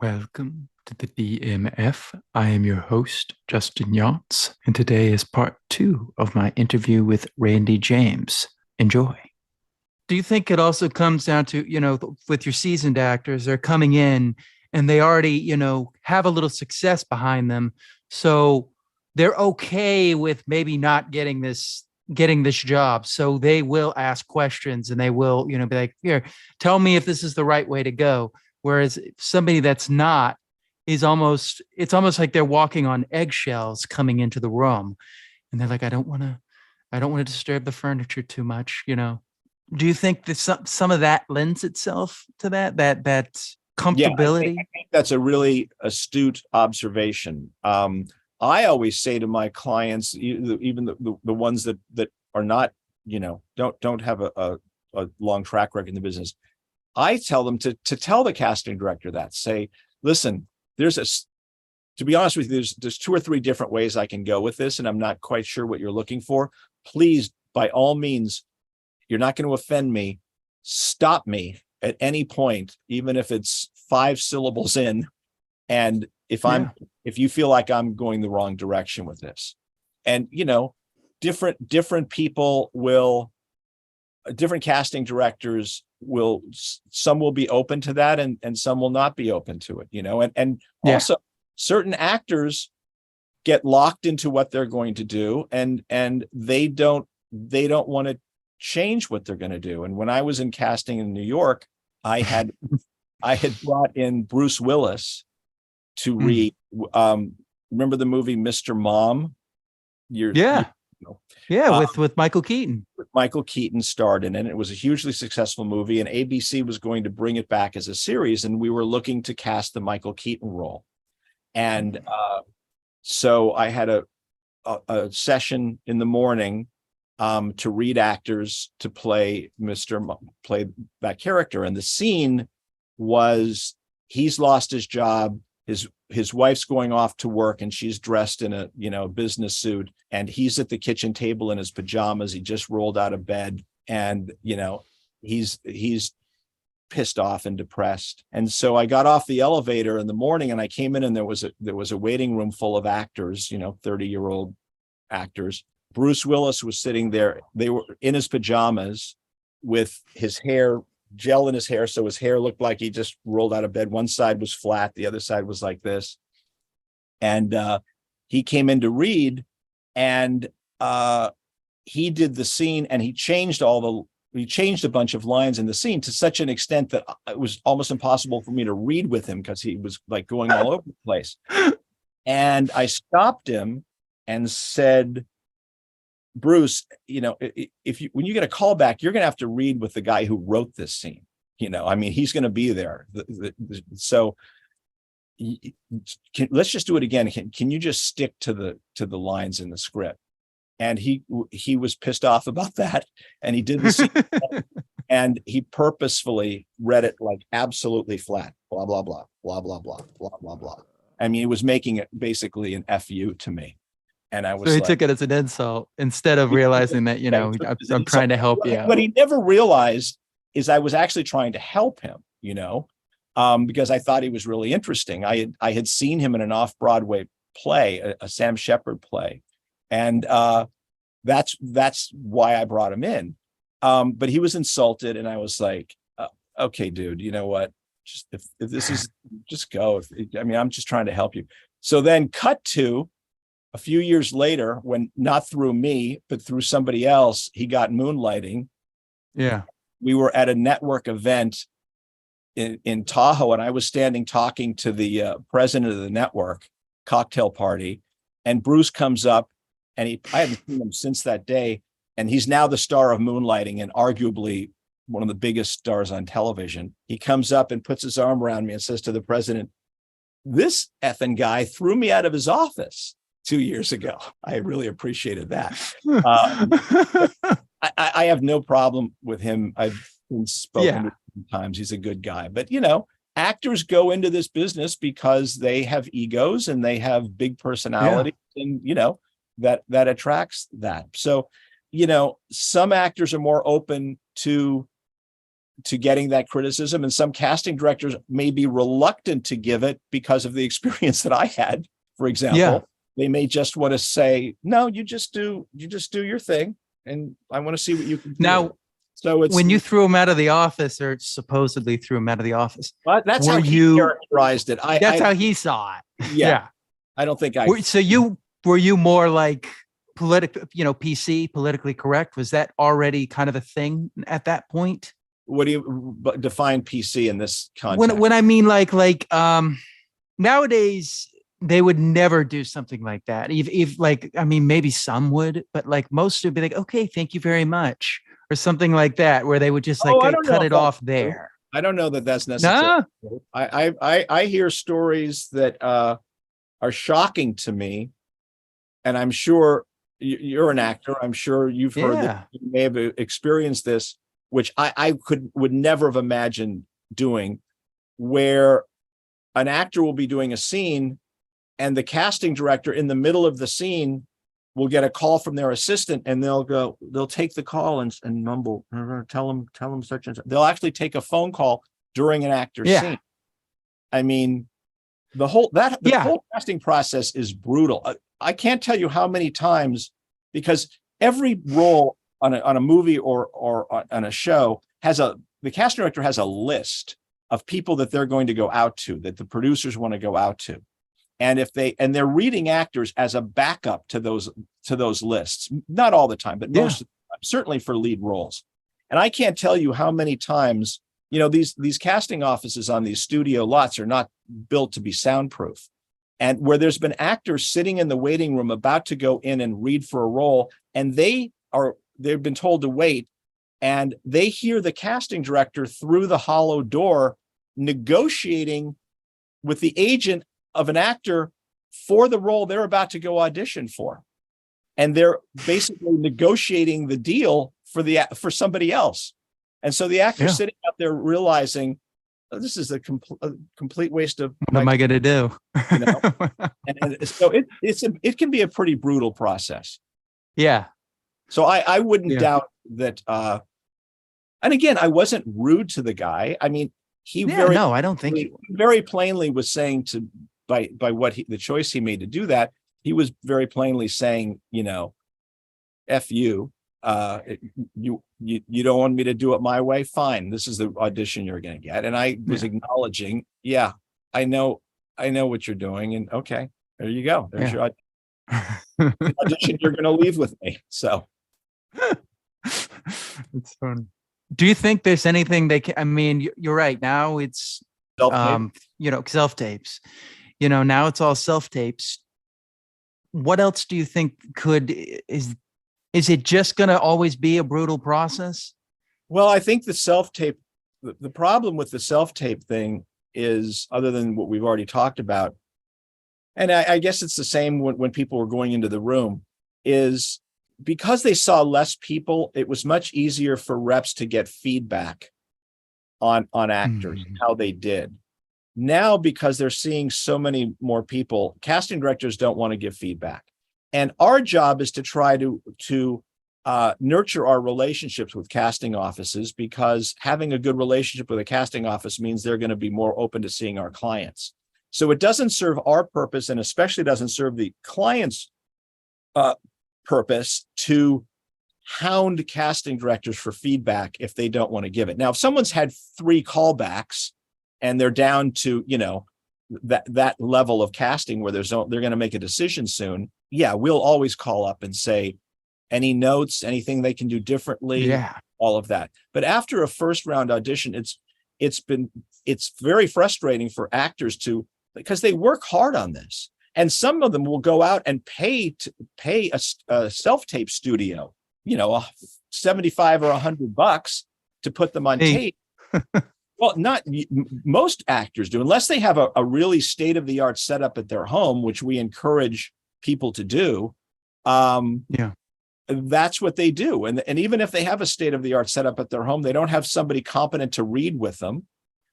Welcome to the DMF. I am your host, Justin Yachts, and today is part two of my interview with Randy James. Enjoy. Do you think it also comes down to, with your seasoned actors, they're coming in and they already, have a little success behind them. So they're okay with maybe not getting this job. So they will ask questions and they will, be like, here, tell me if this is the right way to go. Whereas somebody that's not it's almost like they're walking on eggshells coming into the room. And they're like, I don't want to disturb the furniture too much. Do you think that some of that lends itself to that Yeah, I comfortability? think that's a really astute observation. I always say to my clients, even the ones that are not, don't have a long track record in the business, I tell them to tell the casting director that, say, listen, to be honest with you, there's two or three different ways I can go with this, and I'm not quite sure what you're looking for. Please, by all means, you're not going to offend me. Stop me at any point, even if it's 5 syllables in. And Yeah. if you feel like I'm going the wrong direction with this, and different people will, different casting directors will, some will be open to that and some will not be open to it, and Yeah. also certain actors get locked into what they're going to do, and they don't want to change what they're going to do. And when I was in casting in New York, I had I had brought in Bruce Willis to Mm. read. Remember the movie Mr. Mom? You Yeah. know, Yeah. uh, With Michael Keaton. Michael Keaton starred in it. It was a hugely successful movie, and ABC was going to bring it back as a series, and we were looking to cast the Michael Keaton role. And so I had a session in the morning to read actors to play play that character. And the scene was, he's lost his job. His wife's going off to work and she's dressed in a business suit, and he's at the kitchen table in his pajamas. He just rolled out of bed, and he's pissed off and depressed. And so I got off the elevator in the morning and I came in, and there was a waiting room full of actors, 30-year-old actors. Bruce Willis was sitting there. They were in his pajamas with his hair, gel in his hair. So his hair looked like he just rolled out of bed. One side was flat. The other side was like this. And he came in to read, and he did the scene, and he changed a bunch of lines in the scene to such an extent that it was almost impossible for me to read with him because he was like going all over the place. And I stopped him and said, Bruce, when you get a call back, you're going to have to read with the guy who wrote this scene. He's going to be there. So let's just do it again. Can you just stick to the lines in the script? And he was pissed off about that, and he did the scene, and he purposefully read it like absolutely flat, blah blah blah blah blah blah blah blah blah. It was making it basically an FU to me. And I So was he like, took it as an insult instead of realizing that, I'm trying to help you what out. he never realized is I was actually trying to help him, because I thought he was really interesting. I had seen him in an off-Broadway play, a Sam Shepard play. And that's why I brought him in. But he was insulted, and I was like, okay, dude, you know what? Just if this is, just go. I'm just trying to help you. So then cut to a few years later, when not through me, but through somebody else, he got moonlighting. Yeah. We were at a network event in Tahoe, and I was standing talking to the president of the network cocktail party. And Bruce comes up, and I haven't seen him since that day. And he's now the star of Moonlighting and arguably one of the biggest stars on television. He comes up and puts his arm around me and says to the president, this effing guy threw me out of his office 2 years ago. I really appreciated that. I have no problem with him. I've been spoken to times. He's a good guy. But, actors go into this business because they have egos and they have big personalities, and, that attracts that. So, some actors are more open to to getting that criticism, and some casting directors may be reluctant to give it because of the experience that I had. For example, they may just want to say, no, you just do your thing, and I want to see what you can do. Now, so it's when you threw him out of the office, or supposedly threw him out of the office, that's how he characterized it. That's how he saw it. Yeah. I don't think were you more like PC, politically correct? Was that already kind of a thing at that point? What do you define PC in this context? When I mean like nowadays they would never do something like that. If like, I mean, maybe some would, but like most would be like, okay, thank you very much, or something like that, where they would just like cut it off there. I don't know that that's necessary. No? I hear stories that are shocking to me, and I'm sure you're an actor. I'm sure you've heard that you may have experienced this, which I would never have imagined doing, where an actor will be doing a scene and the casting director in the middle of the scene will get a call from their assistant, and they'll take the call and mumble, tell them such and such. They'll actually take a phone call during an actor's scene. I mean, the whole casting process is brutal. I can't tell you how many times, because every role on a movie or on a show the casting director has a list of people that they're going to go out to, that the producers want to go out to. And they're reading actors as a backup to those lists, not all the time, but most of the time, certainly for lead roles. And I can't tell you how many times, these casting offices on these studio lots are not built to be soundproof. And where there's been actors sitting in the waiting room about to go in and read for a role, and they've been told to wait, and they hear the casting director through the hollow door negotiating with the agent of an actor for the role they're about to go audition for. And they're basically negotiating the deal for somebody else. And so the actor's sitting out there realizing, this is a complete waste of what am I going to do? And so it can be a pretty brutal process. Yeah. So I wouldn't doubt that. And again, I wasn't rude to the guy. I mean, I don't think he very plainly was saying by the choice he made to do that, he was very plainly saying, F you. You don't want me to do it my way? Fine. This is the audition you're going to get. And I was acknowledging, I know what you're doing. And okay, there you go. There's your audition you're going to leave with me. So it's funny. Do you think there's anything they can, I mean, you're right. Now it's, self-tapes, now it's all self-tapes. What else do you think is it just going to always be a brutal process? Well, I think the problem with the self-tape thing is, other than what we've already talked about, and I guess it's the same when people were going into the room, is because they saw less people, it was much easier for reps to get feedback on actors, how they did. Now, because they're seeing so many more people, casting directors don't want to give feedback. And our job is to try to nurture our relationships with casting offices, because having a good relationship with a casting office means they're going to be more open to seeing our clients. So it doesn't serve our purpose, and especially doesn't serve the client's purpose, to hound casting directors for feedback if they don't want to give it. Now, if someone's had 3 callbacks and they're down to, that level of casting where they're going to make a decision soon, we'll always call up and say, any notes, anything they can do differently, all of that. But after a first round audition, it's very frustrating for actors because they work hard on this. And some of them will go out and pay a self-tape studio, $75 or $100 to put them on tape. Well, not most actors do, unless they have a really state-of-the-art setup at their home, which we encourage people to do. That's what they do. And even if they have a state-of-the-art setup at their home, they don't have somebody competent to read with them.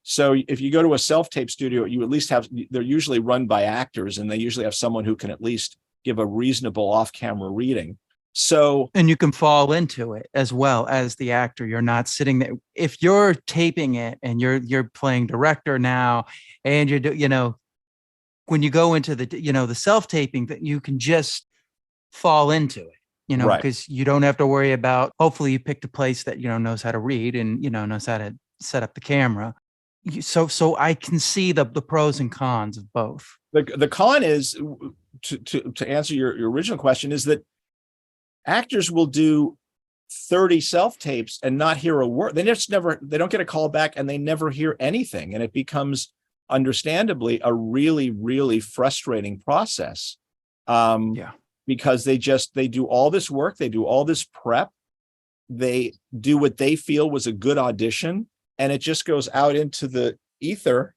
So if you go to a self-tape studio, you at least they're usually run by actors, and they usually have someone who can at least give a reasonable off-camera reading. So And you can fall into it as well as the actor. You're not sitting there. If you're taping it and you're playing director now, and when you go into the self-taping, that you can just fall into it, right. because you don't have to worry about, hopefully you picked a place that, knows how to read and, knows how to set up the camera. So I can see the pros and cons of both. The con is, to answer your original question, is that actors will do 30 self tapes and not hear a word. They don't get a call back, and they never hear anything. And it becomes, understandably, a really, really frustrating process. Yeah. Because they do all this work, they do all this prep, they do what they feel was a good audition, and it just goes out into the ether,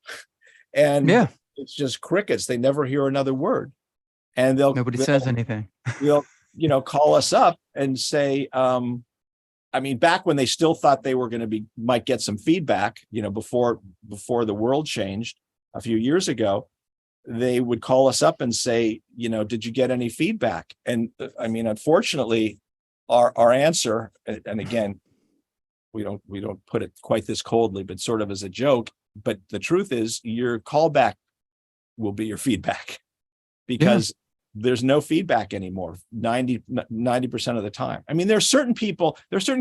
and Yeah. it's just crickets. They never hear another word, and Nobody says anything. they'll call us up and say, I mean, back when they still thought they were going to might get some feedback, before the world changed a few years ago, they would call us up and say, did you get any feedback? And I mean, unfortunately, our answer, and again, we don't put it quite this coldly, but sort of as a joke, but the truth is, your callback will be your feedback, because there's no feedback anymore 90% of the time. I mean, there are certain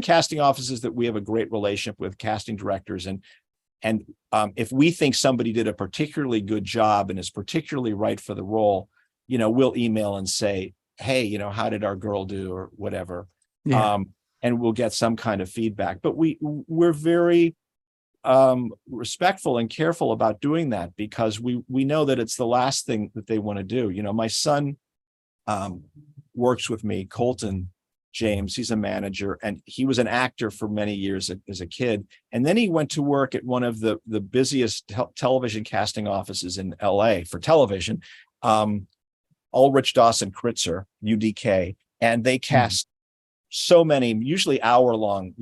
casting offices that we have a great relationship with, casting directors, and if we think somebody did a particularly good job and is particularly right for the role, we'll email and say, hey, how did our girl do, or whatever. Yeah. And we'll get some kind of feedback. But we're very respectful and careful about doing that, because we know that it's the last thing that they want to do. My son works with me, Colton James. He's a manager, and he was an actor for many years as a kid. And then he went to work at one of the busiest television casting offices in LA for television, Ulrich Dawson Kritzer, UDK. And they cast so many, usually hour long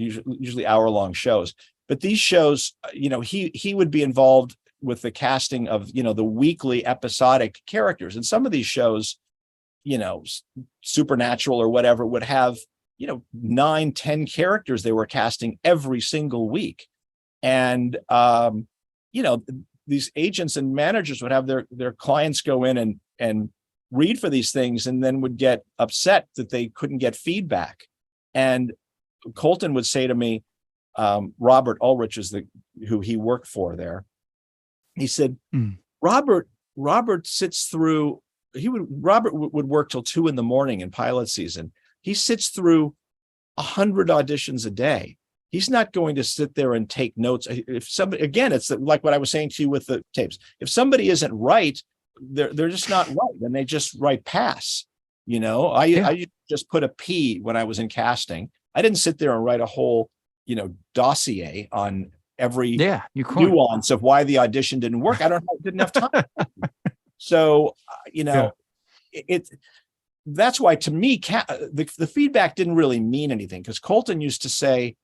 shows. But these shows, he would be involved with the casting of, the weekly episodic characters. And some of these shows, Supernatural or whatever, would have 9-10 characters they were casting every single week. And these agents and managers would have their clients go in and read for these things, and then would get upset that they couldn't get feedback. And Colton would say to me, Robert Ulrich is who he worked for there, he said, Robert sits through, Robert would work till 2 a.m. in pilot season. He sits through 100 auditions a day. He's not going to sit there and take notes. If somebody, again, it's like what I was saying to you with the tapes. If somebody isn't right, they're just not right, and they just write pass. I just put a P when I was in casting. I didn't sit there and write a whole, dossier on every nuance of why the audition didn't work. Didn't have time. So, that's why, to me, the feedback didn't really mean anything, because Colton used to say,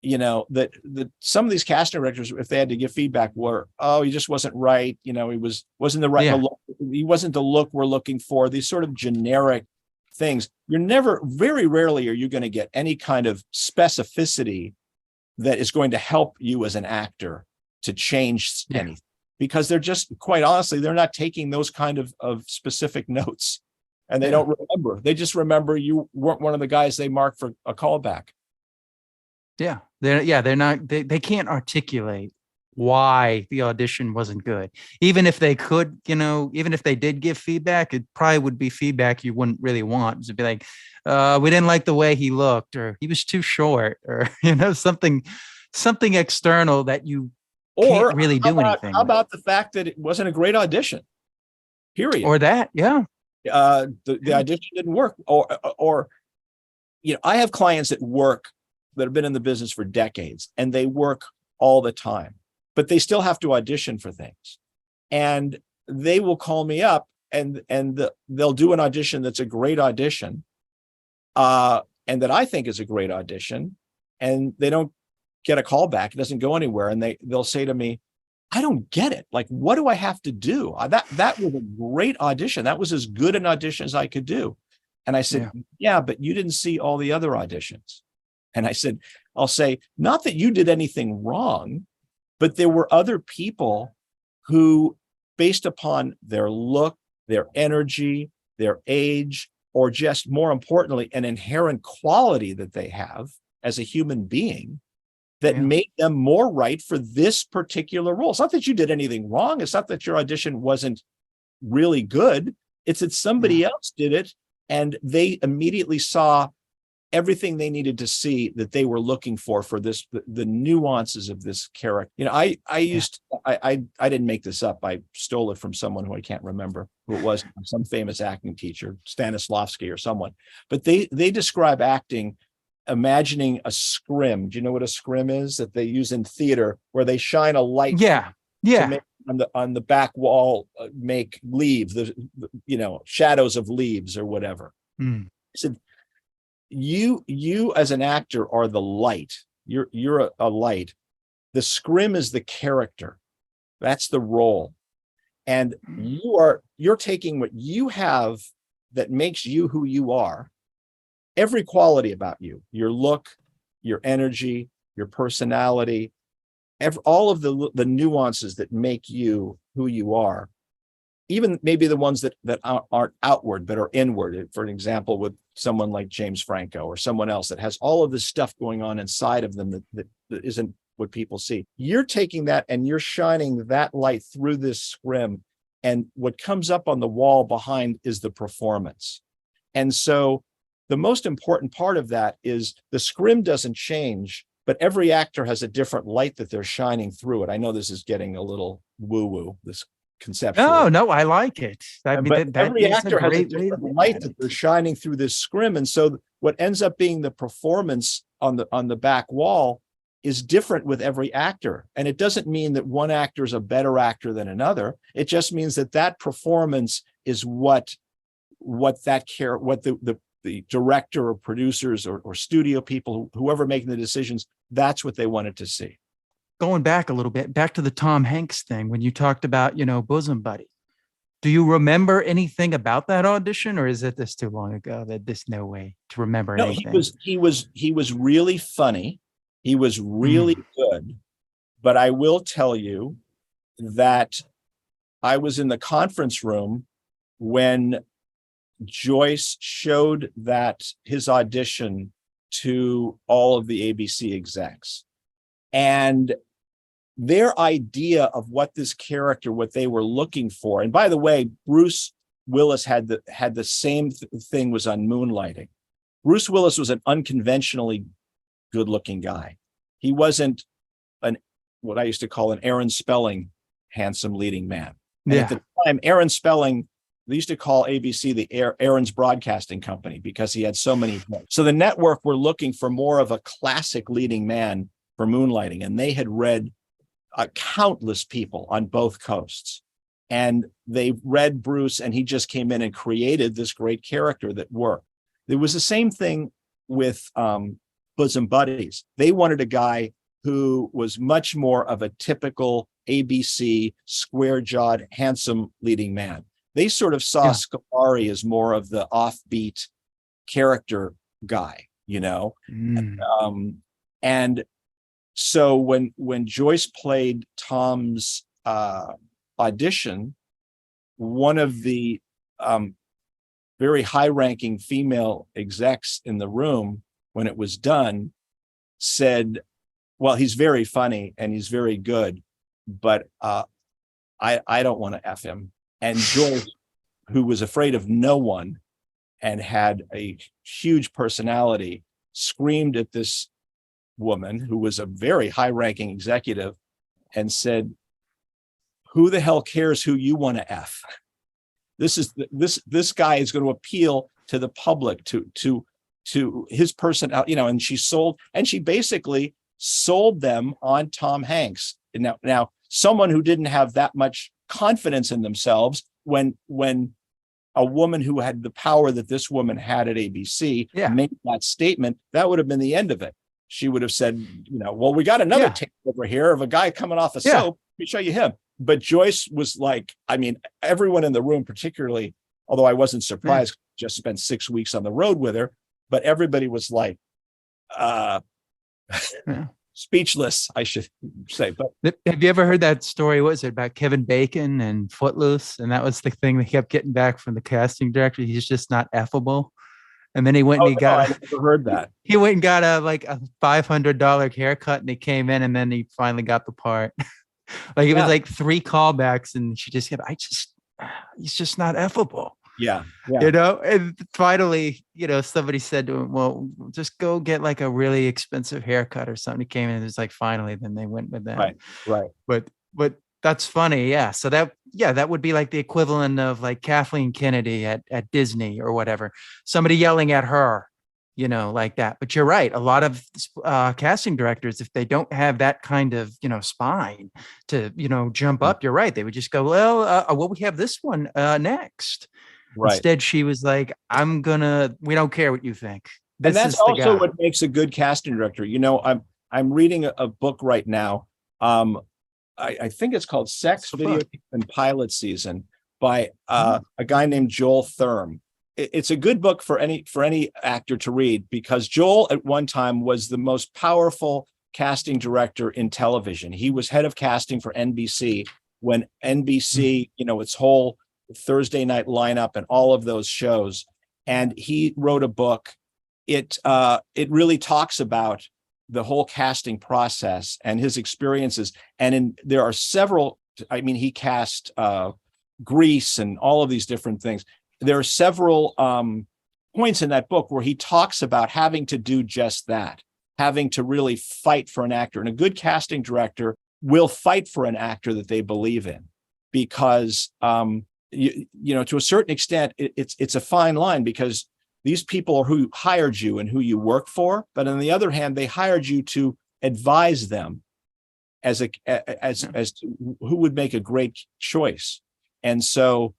that some of these casting directors, if they had to give feedback, were, oh, he just wasn't right. He wasn't the right, he wasn't the look we're looking for. These sort of generic things. Very rarely are you going to get any kind of specificity that is going to help you as an actor to change anything, because they're just, quite honestly, they're not taking those kind of specific notes, and they don't remember. They just remember you weren't one of the guys they marked for a callback. Yeah. They're not, they can't articulate why the audition wasn't good. Even if they could, even if they did give feedback, it probably would be feedback you wouldn't really want. It'd be like, we didn't like the way he looked, or he was too short, or, something external that you can't really do anything. How about the fact that it wasn't a great audition? Period. Or that, the audition didn't work, or I have clients that have been in the business for decades, and they work all the time, but they still have to audition for things. And they will call me up, and they'll do an audition that's a great audition, and that I think is a great audition, and they don't get a call back. It doesn't go anywhere. And they'll say to me, I don't get it. Like, what do I have to do? That was a great audition. That was as good an audition as I could do. And I said, yeah, but you didn't see all the other auditions. And I said, I'll say, not that you did anything wrong, but there were other people who, based upon their look, their energy, their age, or just more importantly, an inherent quality that they have as a human being, that made them more right for this particular role. It's not that you did anything wrong. It's not that your audition wasn't really good. It's that somebody else did it, and they immediately saw everything they needed to see that they were looking for this, the nuances of this character. You know, I didn't make this up. I stole it from someone who I can't remember who it was, some famous acting teacher, Stanislavski or someone. But they describe acting, imagining a scrim. Do you know what a scrim is? That they use in theater, where they shine a light to make on the back wall, make leaves, shadows of leaves or whatever. I said, you as an actor are the light. You're a light. The scrim is the character. That's the role. And you're taking what you have that makes you who you are, every quality about you, your look, your energy, your personality, all of the nuances that make you who you are, even maybe the ones that aren't outward but are inward. For an example, with someone like James Franco or someone else that has all of this stuff going on inside of them that isn't what people see. You're taking that and you're shining that light through this scrim, and what comes up on the wall behind is the performance. And so the most important part of that is the scrim doesn't change, but every actor has a different light that they're shining through it. I know this is getting a little woo-woo, this conceptual. No, I like it. I mean, but every actor has a different light that they're shining through this scrim. And so what ends up being the performance on the back wall is different with every actor. And it doesn't mean that one actor is a better actor than another. It just means that performance is what the director or producers or studio people, whoever making the decisions, that's what they wanted to see. Going back a little bit, back to the Tom Hanks thing, when you talked about, bosom buddy, do you remember anything about that audition, or is it this too long ago that there's no way to remember anything? He was really funny. He was really good. But I will tell you that I was in the conference room when Joyce showed his audition to all of the ABC execs, and their idea of what this character, what they were looking for. And by the way, Bruce Willis had the same thing, was on Moonlighting. Bruce Willis was an unconventionally good-looking guy. He wasn't what I used to call an Aaron Spelling handsome leading man. And at the time, Aaron Spelling, they used to call ABC the Aaron's Broadcasting Company because he had so many. So the network were looking for more of a classic leading man for Moonlighting, and they had read countless people on both coasts, and they read Bruce, and he just came in and created this great character that worked. There was the same thing with Bosom Buddies. They wanted a guy who was much more of a typical ABC square-jawed, handsome leading man. They sort of saw Scolari as more of the offbeat character guy, and so when Joyce played Tom's audition, one of the very high-ranking female execs in the room, when it was done, said, well, he's very funny and he's very good, but I don't want to F him. And Joyce, who was afraid of no one and had a huge personality, screamed at this woman who was a very high-ranking executive and said, who the hell cares who you want to F? This guy is going to appeal to the public, to his person, and she basically sold them on Tom Hanks. Now someone who didn't have that much confidence in themselves, when a woman who had the power that this woman had at ABC made that statement, that would have been the end of it. She would have said, well, we got another tape over here of a guy coming off a soap. Let me show you him. But Joyce was like, everyone in the room, particularly although I wasn't surprised, just spent 6 weeks on the road with her, but everybody was like, Yeah. speechless, I should say. But have you ever heard that story? What was it about Kevin Bacon and Footloose? And that was the thing they kept getting back from the casting director. He's just not affable. And then he went and oh he no, got I never heard that. he went and got a like a $500 haircut, and he came in, and then he finally got the part. Like it was Yeah, like 3 callbacks, and she just kept, he's just not affable. yeah, yeah. And finally, somebody said to him, well, just go get like a really expensive haircut or something. He came in, and it was like, finally, then they went with that. Right. But that's funny. Yeah. So that would be like the equivalent of like Kathleen Kennedy at Disney or whatever, somebody yelling at her, like that. But you're right. A lot of casting directors, if they don't have that kind of, spine to, jump up, you're right. They would just go, well, we have this one next. Right. Instead, she was like, we don't care what you think. And that's also what makes a good casting director. I'm reading a book right now. I think it's called Sex, Video, and Pilot Season by a guy named Joel Thurm. It's a good book for any actor to read, because Joel at one time was the most powerful casting director in television. He was head of casting for NBC when NBC, its whole Thursday night lineup and all of those shows. And he wrote a book. It really talks about the whole casting process and his experiences. And there are several, he cast Grease and all of these different things. There are several points in that book where he talks about having to do just that, having to really fight for an actor. And a good casting director will fight for an actor that they believe in, because, to a certain extent, it's a fine line, because these people are who hired you and who you work for. But on the other hand, they hired you to advise them as to who would make a great choice. And so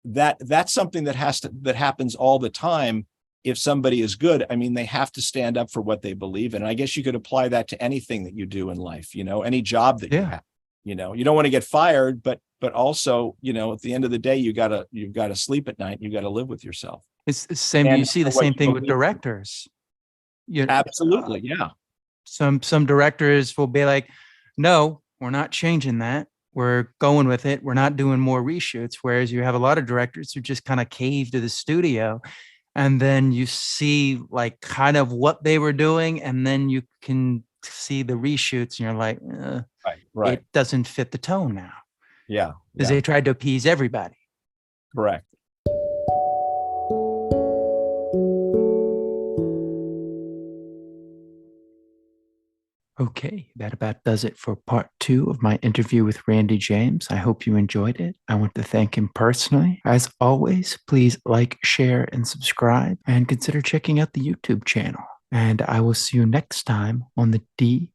that's something that happens all the time. If somebody is good, they have to stand up for what they believe in. And I guess you could apply that to anything that you do in life, any job that you have. You don't want to get fired, but also, at the end of the day, you've got to sleep at night. You got to live with yourself. It's the same. You see the same thing with directors. Absolutely. Yeah. Some directors will be like, no, we're not changing that. We're going with it. We're not doing more reshoots. Whereas you have a lot of directors who just kind of cave to the studio, and then you see like kind of what they were doing. And then you can see the reshoots, and you're like, right. It doesn't fit the tone now. Yeah. Because they tried to appease everybody. Correct. Okay, that about does it for part 2 of my interview with Randy James. I hope you enjoyed it. I want to thank him personally. As always, please like, share, and subscribe, and consider checking out the YouTube channel. And I will see you next time on the DMF.